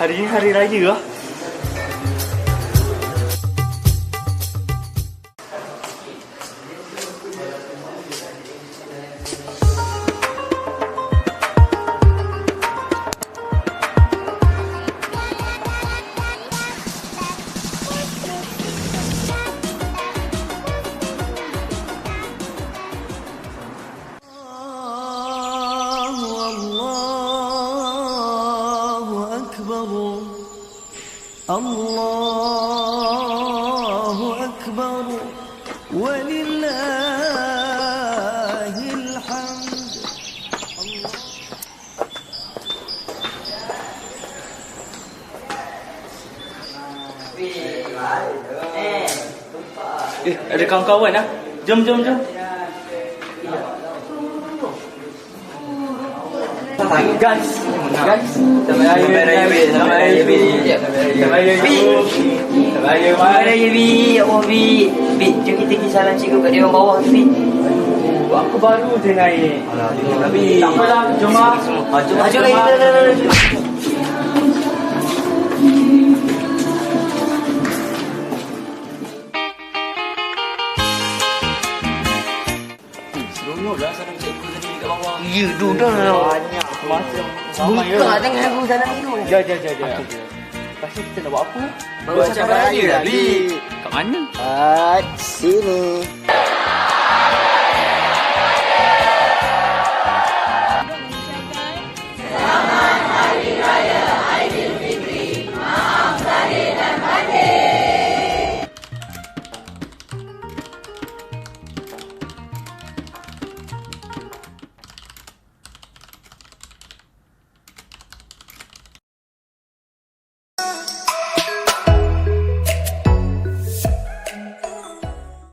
hari ni hari raya lah. Allahu Akbar walillahil hamd. Ada kawan-kawan lah. Jom. Guys. Selamat Raya Bi. Selamat Raya Bi. Ya Allah Bi. Bi, jom kita pergi salam cikgu kat dia orang bawah tu Bi. Aku baru je naik. Bi. Tak apalah, jom lah. Jom lagi. Seronok lah salam cikgu tadi kat bawah. Ya, duduk lah. Banyak masa ramai ya. Buka dengan aku salam dulu. Jom. Lepas tu kita nak buat apa? Baru cakap raya dah, Bi. Kat mana? Sini.